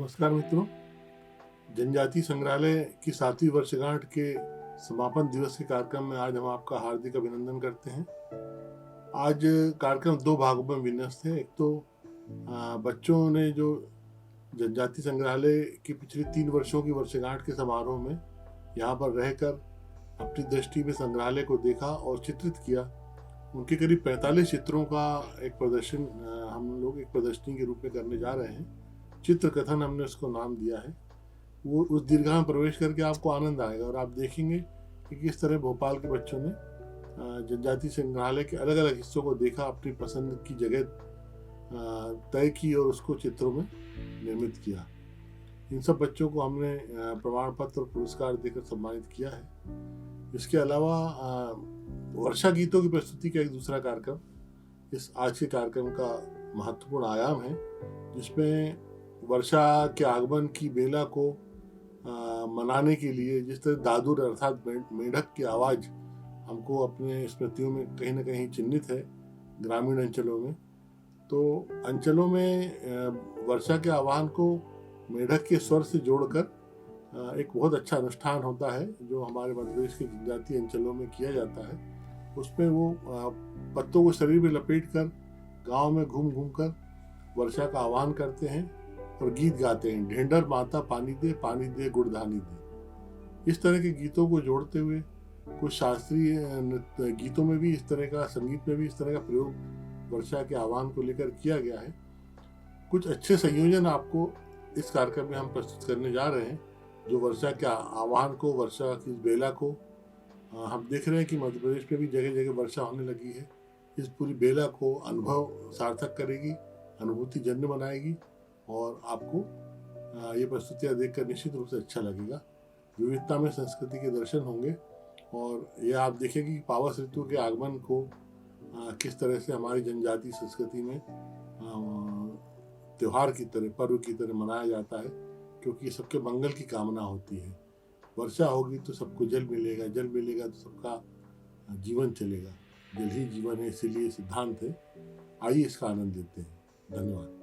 नमस्कार मित्रों, जनजाति संग्रहालय की 7वीं वर्षगांठ के समापन दिवस के कार्यक्रम में आज हम आपका हार्दिक अभिनंदन करते हैं। आज कार्यक्रम 2 भागों में विन्यस्त है। एक तो बच्चों ने जो जनजाति संग्रहालय की पिछली 3 वर्षों की वर्षगांठ के समारोह में यहाँ पर रहकर अपनी दृष्टि में संग्रहालय को देखा और चित्रित किया। उनके करीब 45 चित्रों का एक प्रदर्शन हम लोग एक प्रदर्शनी के रूप में करने जा रहे हैं। चित्र कथन हमने उसको नाम दिया है। वो उस दीर्घा में प्रवेश करके आपको आनंद आएगा और आप देखेंगे कि किस तरह भोपाल के बच्चों ने जनजाति संग्रहालय के अलग अलग हिस्सों को देखा, अपनी पसंद की जगह तय की और उसको चित्रों में निर्मित किया। इन सब बच्चों को हमने प्रमाण पत्र और पुरस्कार देकर सम्मानित किया है। इसके अलावा वर्षा गीतों की प्रस्तुति का एक दूसरा कार्यक्रम इस आज के कार्यक्रम का महत्वपूर्ण आयाम है, जिसमें वर्षा के आगमन की बेला को मनाने के लिए जिस तरह दादुर अर्थात मेढक की आवाज़ हमको अपने स्मृतियों में कहीं ना कहीं चिन्हित है ग्रामीण अंचलों में, तो अंचलों में वर्षा के आह्वान को मेढक के स्वर से जोड़कर एक बहुत अच्छा अनुष्ठान होता है जो हमारे मध्य प्रदेश के जनजातीय अंचलों में किया जाता है। उसमें वो पत्तों को शरीर में लपेट कर गाँव में घूम घूम कर वर्षा का आह्वान करते हैं और गीत गाते हैं। ढेंडर माता पानी दे गुड़धानी दे। इस तरह के गीतों को जोड़ते हुए कुछ शास्त्रीय गीतों में भी इस तरह का, संगीत में भी इस तरह का प्रयोग वर्षा के आह्वान को लेकर किया गया है। कुछ अच्छे संयोजन आपको इस कार्यक्रम में हम प्रस्तुत करने जा रहे हैं, जो वर्षा के आह्वान को, वर्षा की बेला को हम देख रहे हैं कि मध्य प्रदेश में भी जगह जगह वर्षा होने लगी है। इस पूरी बेला को अनुभव सार्थक करेगी, अनुभूति जन्य बनाएगी और आपको ये प्रस्तुतियाँ देखकर निश्चित रूप से अच्छा लगेगा। विविधता में संस्कृति के दर्शन होंगे और ये आप देखेंगे कि पावस ऋतु के आगमन को किस तरह से हमारी जनजातीय संस्कृति में त्योहार की तरह, पर्व की तरह मनाया जाता है, क्योंकि सबके मंगल की कामना होती है। वर्षा होगी तो सबको जल मिलेगा, जल मिलेगा तो सबका जीवन चलेगा। जल ही जीवन है, इसीलिए सिद्धांत है। आइए इसका आनंद लेते हैं। धन्यवाद।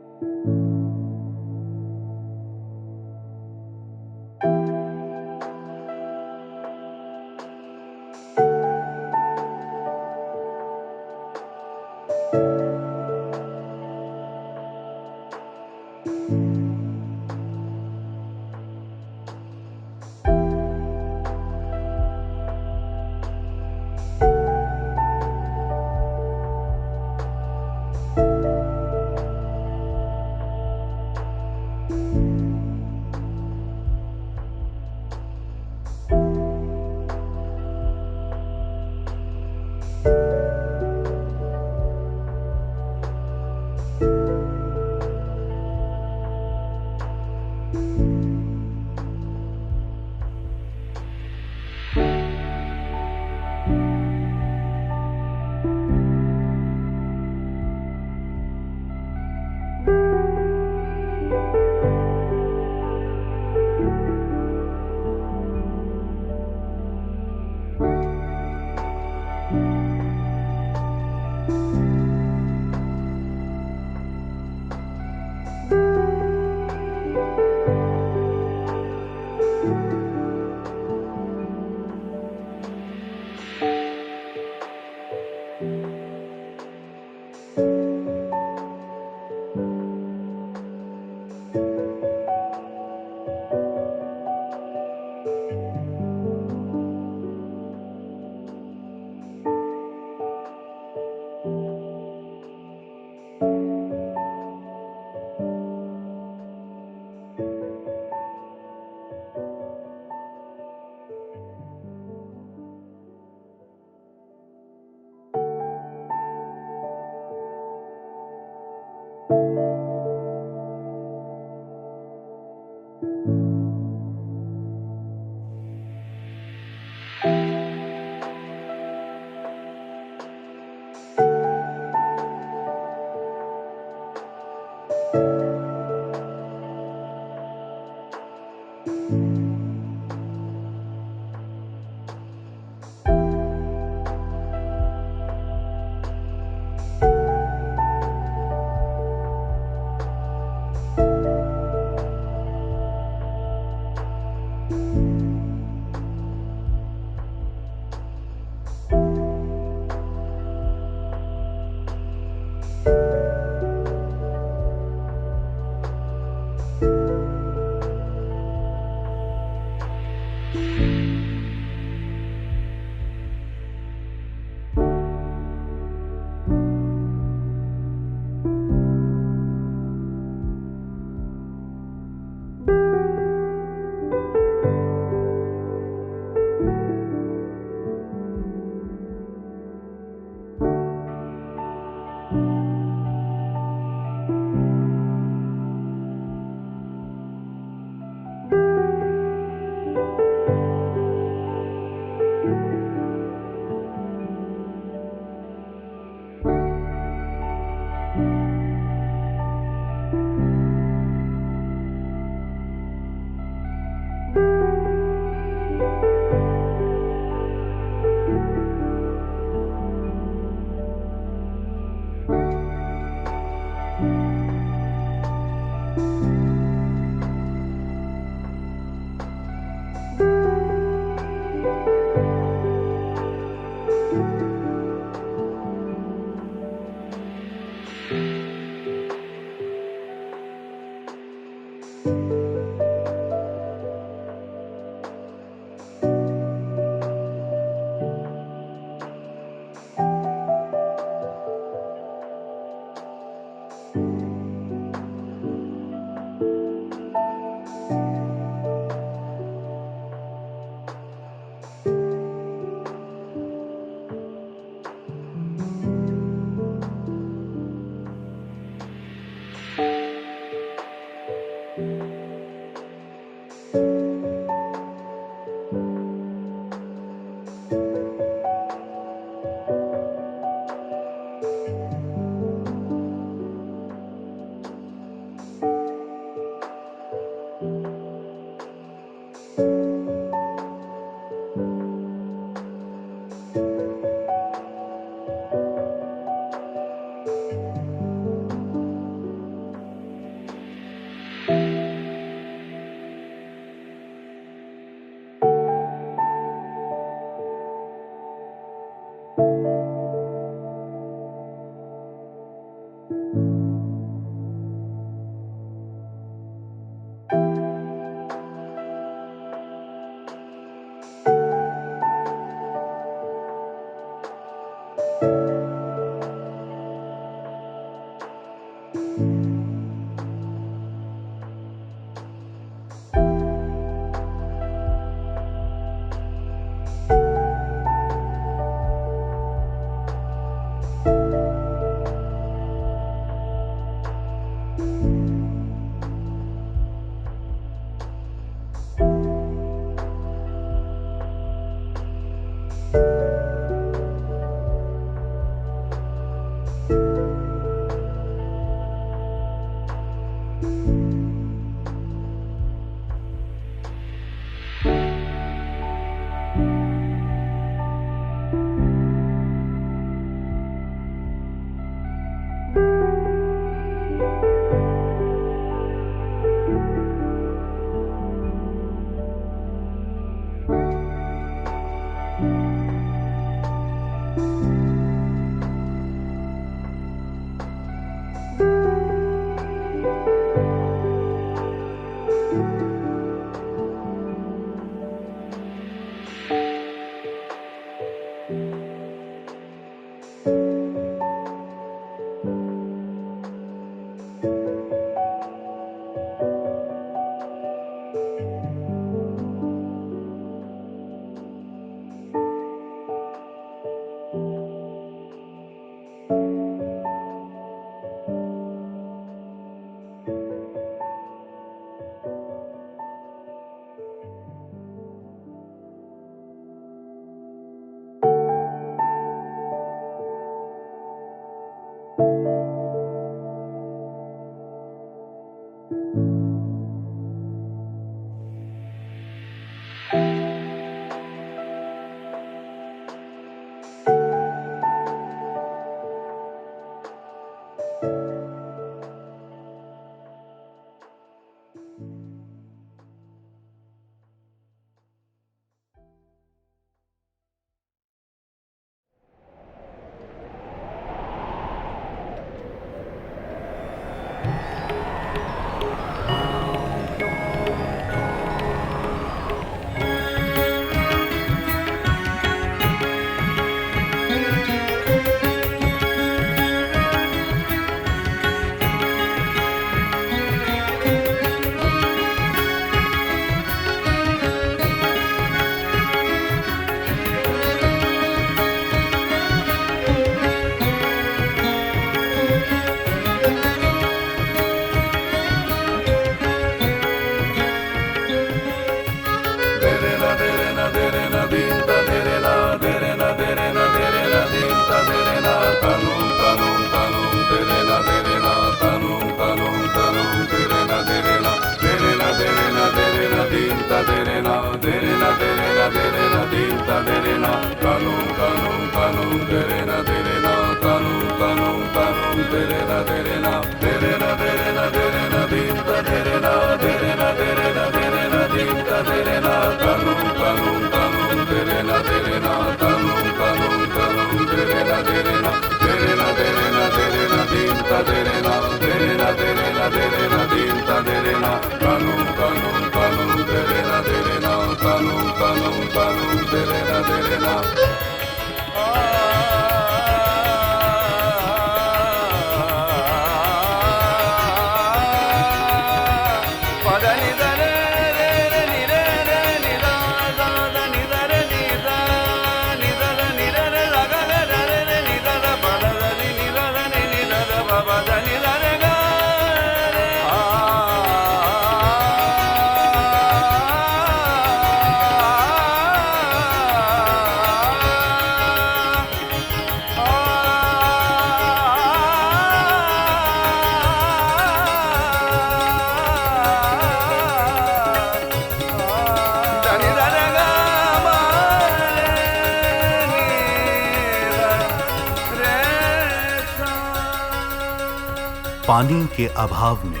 पानी के अभाव में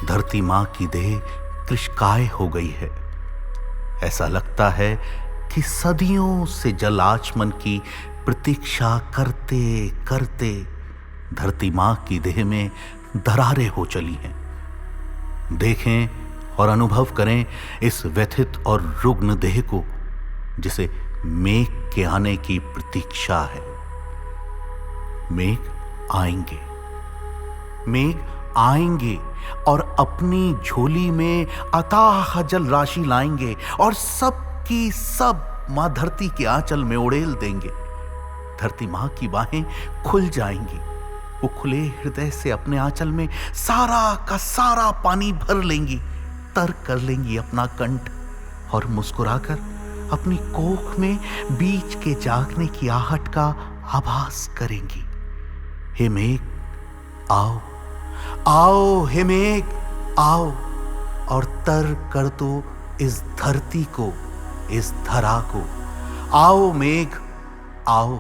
धरती मां की देह कृशकाय हो गई है। ऐसा लगता है कि सदियों से जल आचमन की प्रतीक्षा करते करते धरती मां की देह में दरारें हो चली हैं। देखें और अनुभव करें इस व्यथित और रुग्ण देह को, जिसे मेघ के आने की प्रतीक्षा है। मेघ आएंगे, मेघ आएंगे और अपनी झोली में अथाह जल राशि लाएंगे और सब की सब मां धरती के आंचल में उड़ेल देंगे। धरती मां की बाहें खुल जाएंगी। वो खुले हृदय से अपने आंचल में सारा का सारा पानी भर लेंगी, तर कर लेंगी अपना कंठ और मुस्कुराकर अपनी कोख में बीज के जागने की आहट का आभास करेंगी। हे मेघ आओ, आओ हे मेघ आओ और तर कर दो इस धरती को, इस धरा को। आओ मेघ आओ।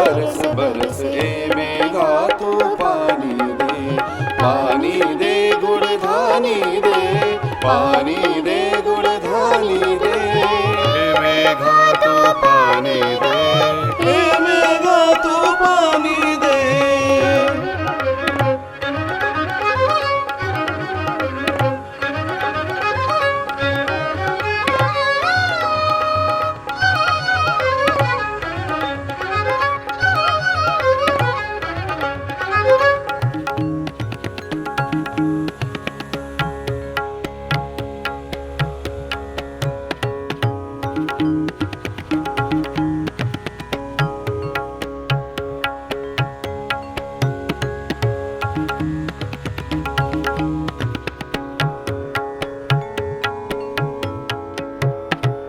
बरस बरस ए मेघा तू पानी दे, पानी दे गुड़ धानी दे, पानी दे गुड़ धानी दे। हे मेघा तू पानी दे, हे मेघा तू पानी दे।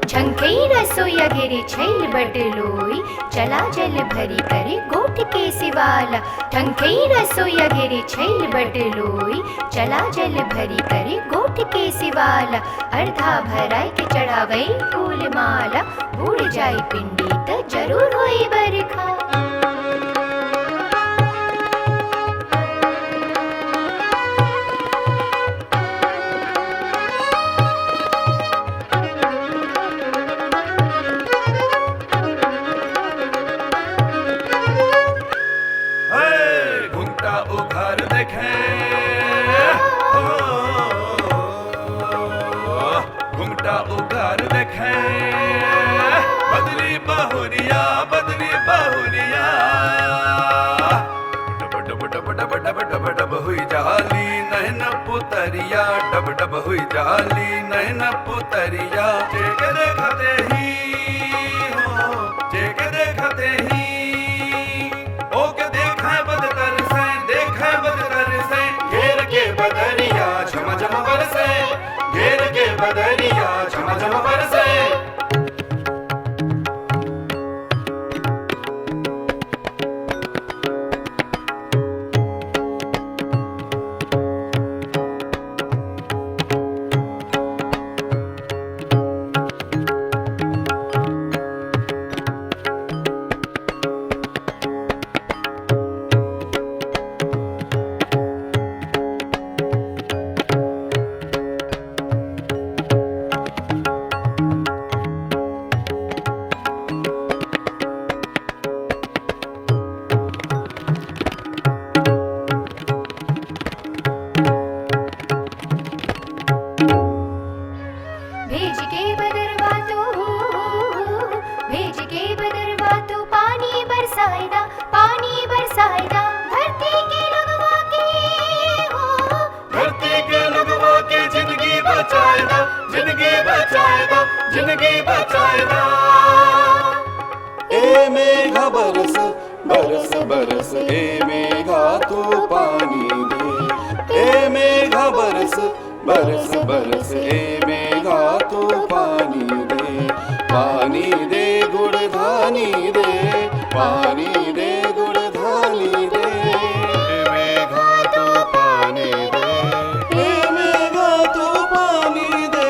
झंखई रसोईया घेरे छैल बटलोई, चला जल भरी करे गोट के सिवाला। झंखई रसोईया घेरे छैल बटलोई, चला जल भरी करे गोट के सिवाला। अर्धा भराई के चढ़ावई फूल माला, बूढ़ जाई पिंडी त जरूर होई बरखा। उघार देखे घुंघटा उघार देखे, बदली बहुरिया बदली बहुरिया। Dub dub dub dub dub dub dub हुई जाली नैन पुतरिया, डब डब हुई जाली नैन पुतरिया। जेक देखते ही हो, जेक देखते ही ओके देखा बदतर से, देखा बदतर से। घेर के बदरिया झम झम बरसे, घेर के बदरिया झम झम बरसे। भेज के बदरवा तो पानी बरसाएगा, पानी बरसाएगा। धरती के लगवा के हो, धरती के लगवा के जिंदगी बचाएगा, जिंदगी बचाएगा, जिंदगी बचाएगा। ए मेघा बरस बरस बरस ए मेघा तू पानी दे, ए मेघा बरस बरस बरस ए मेघा तू पानी दे, पानी दे गुड़ धानी दे, पानी दे गुड़ धानी दे। हे मेघा तू पानी दे, हे मेघा तू पानी दे।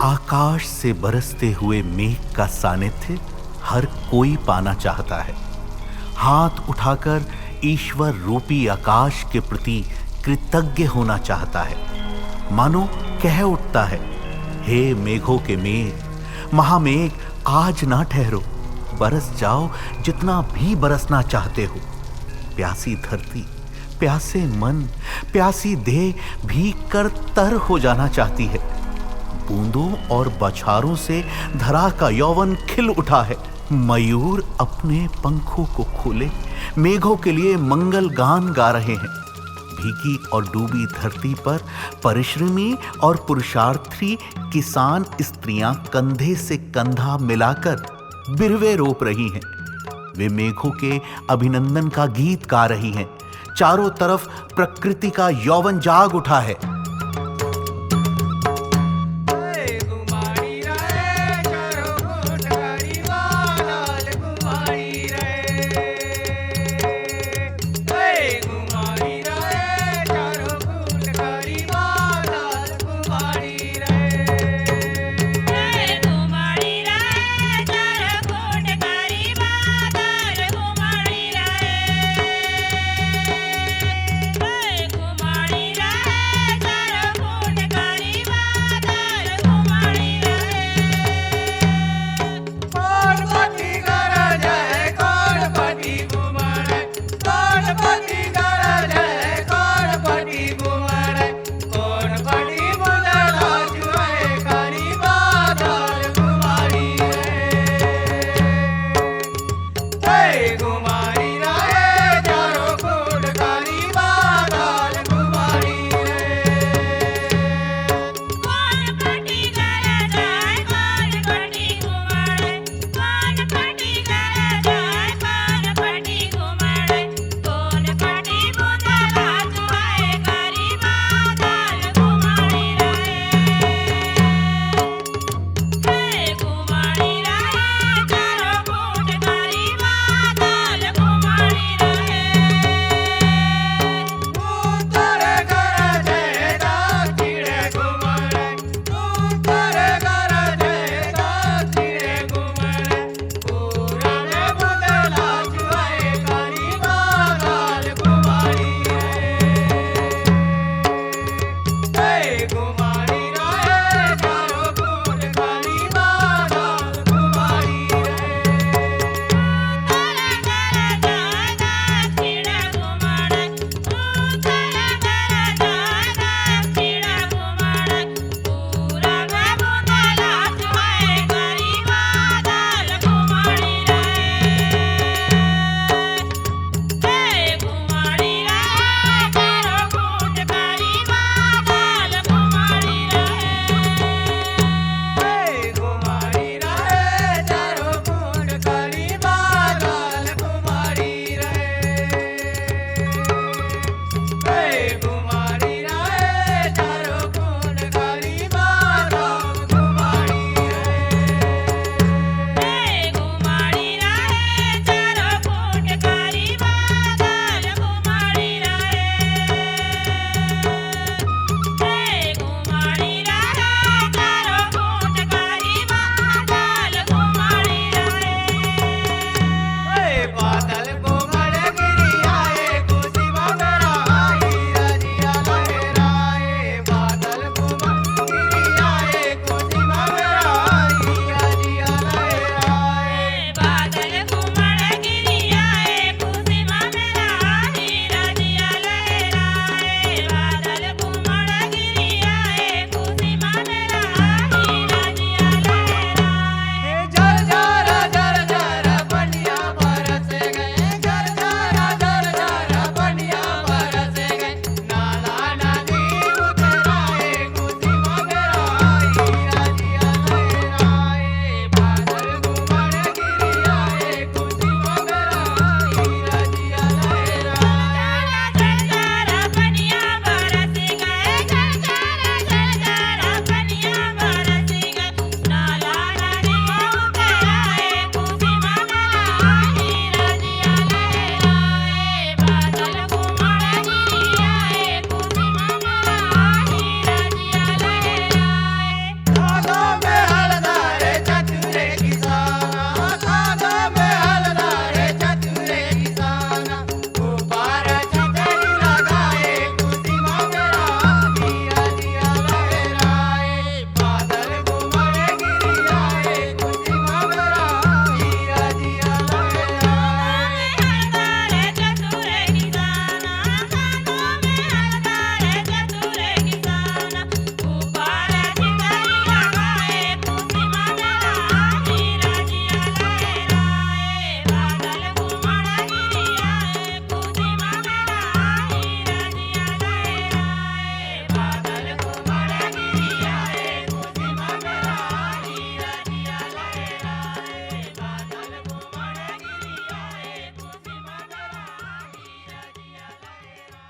आकाश से बरसते हुए मेघ का सानिध्य हर कोई पाना चाहता है। हाथ उठाकर ईश्वर रूपी आकाश के प्रति कृतज्ञ होना चाहता है। मानो कह उठता है, हे मेघों के मेघ, महामेघ आज ना ठहरो, बरस जाओ जितना भी बरसना चाहते हो। प्यासी धरती, प्यासे मन, प्यासी देह भी कर तर हो जाना चाहती है। बूंदों और बछारों से धरा का यौवन खिल उठा है। मयूर अपने पंखों को खोले मेघों के लिए मंगल गान गा रहे हैं। भीगी और डूबी धरती पर परिश्रमी और पुरुषार्थी किसान स्त्रियां कंधे से कंधा मिलाकर बिरवे रोप रही हैं। वे मेघों के अभिनंदन का गीत गा रही हैं। चारों तरफ प्रकृति का यौवन जाग उठा है।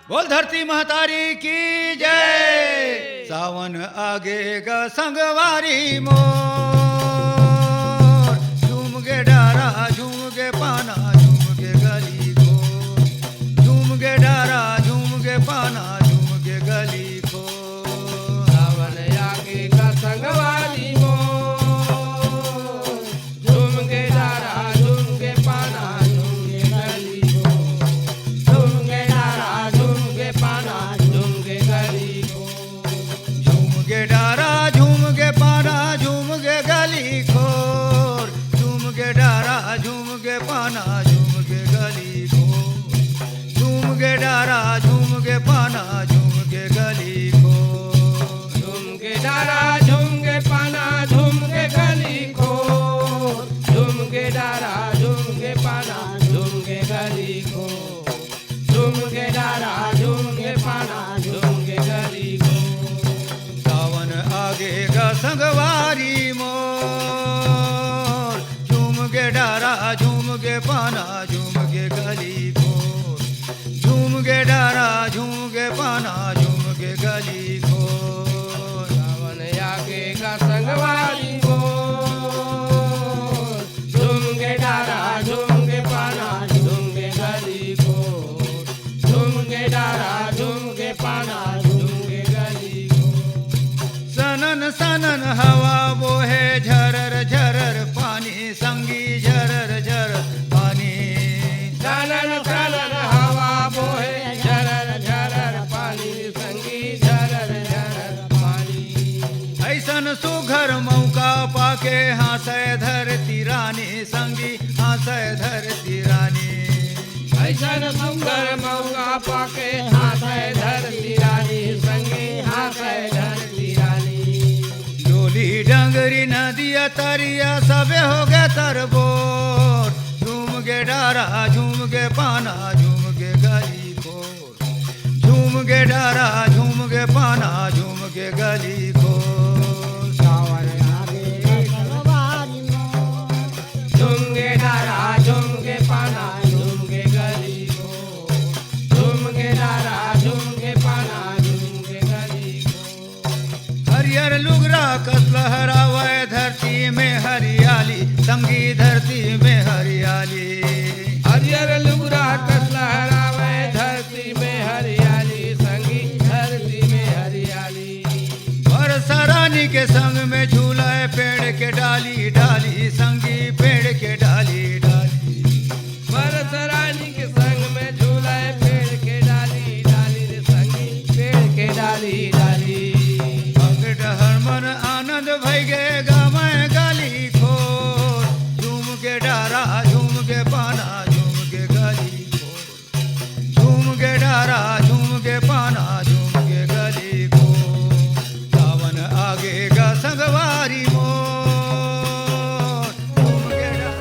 बोल धरती महतारी की जय। सावन आगे का संगवारी मोर, झूम के डारा झूम के पाना झूम के गली को, झूम के डारा झूम के पाना झूम के गली को। सावन आगे का संगवारी मोर, झूम के डारा झूम के पाना झूम के गली को, झूम के डारा झूम के पाना झूम के गली को। झूम के डारा झूम के पाना झूम के गली खोर, झूम के डारा झूम के पाना झूम के गली खोर, झूम के डारा झूम के पाना झूम के गली खोर। झूम के डारा झूम के पाना झूम के गली को, झूम के डारा झूम के पाना झूम के गली को, झूम के डारा झूम के पाना झूम के गली को। सावन आगे का संगवारी मोर, झूम के डारा झूम के पाना झूम के गली खोर, झूम के डारा झूम के पाना झूम के गली खोर। सावन आगे का संगवारी मोर, झूम के डारा झूम के पाना झूम के गली को, झूम के डारा झूम के पाना झूम के गली को। सनन सनन हवा बोहे झरर झरर पानी संगी झरर झरर पानी। झरर झरर हवा बोहे झरर झरर पानी संगी झरर झरर पानी। ऐसन सुघर मौका पाके हासे धरती रानी संगी हासे धरती रानी। ऐसन सुंदर मौका पाके हाथ धरती रानी संगी हाथ धरती रानी। डोली डंगरी नदिया तरिया सबे हो गए तरबोर, झूम के डारा झूम के पाना झूम के गली खोर, झूम के डारा झूम के पाना झूम के गली खोर। सावन आगे संगवारी मोर, झूम के डारा झूम के पाना झूम के गली को, झूम के डारा झूम के पाना झूम के गली को। हरियर लुगरा कस लहरावे धरती में हरियाली संगी धरती में हरियाली। हरियर लुगरा कस लहरावे धरती में हरियाली संगी धरती में हरियाली। बरसरानी के संग में झूला है पेड़ के डाली डाली संगी पेड़ के डाली डाली। बरस रानी के संग में झूला है पेड़ के डाली डाली रे संगी पेड़ के डाली डाली। अंगड़ हरमन आनंद भई गए गामय गाली खोर, झूम के डारा झूम के पाना झूम के गली खोर, झूम के डारा झूम के पाना झूम के गली खोर। सावन आगे का संगवारी मोर, झूम के डारा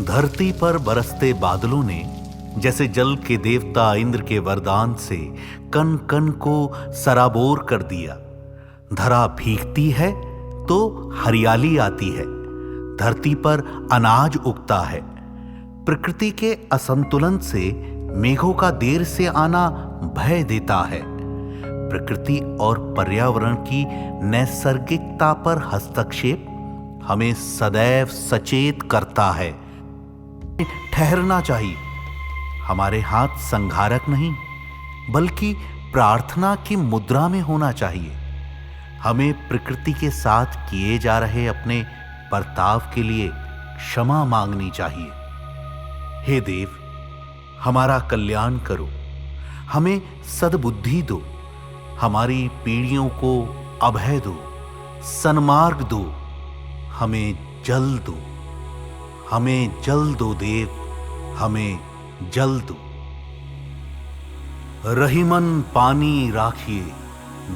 धरती पर बरसते बादलों ने जैसे जल के देवता इंद्र के वरदान से कण कण को सराबोर कर दिया। धरा भीगती है तो हरियाली आती है, धरती पर अनाज उगता है। प्रकृति के असंतुलन से मेघों का देर से आना भय देता है। प्रकृति और पर्यावरण की नैसर्गिकता पर हस्तक्षेप हमें सदैव सचेत करता है। ठहरना चाहिए। हमारे हाथ संघारक नहीं बल्कि प्रार्थना की मुद्रा में होना चाहिए। हमें प्रकृति के साथ किए जा रहे अपने बर्ताव के लिए क्षमा मांगनी चाहिए। हे देव, हमारा कल्याण करो, हमें सद्बुद्धि दो, हमारी पीढ़ियों को अभय दो, सन्मार्ग दो, हमें जल दो, हमें जल दो देव, हमें जल दो। रहीमन पानी राखिए,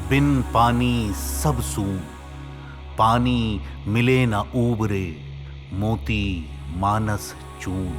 बिन पानी सब सून, पानी मिले न ऊबरे, मोती मानस चून।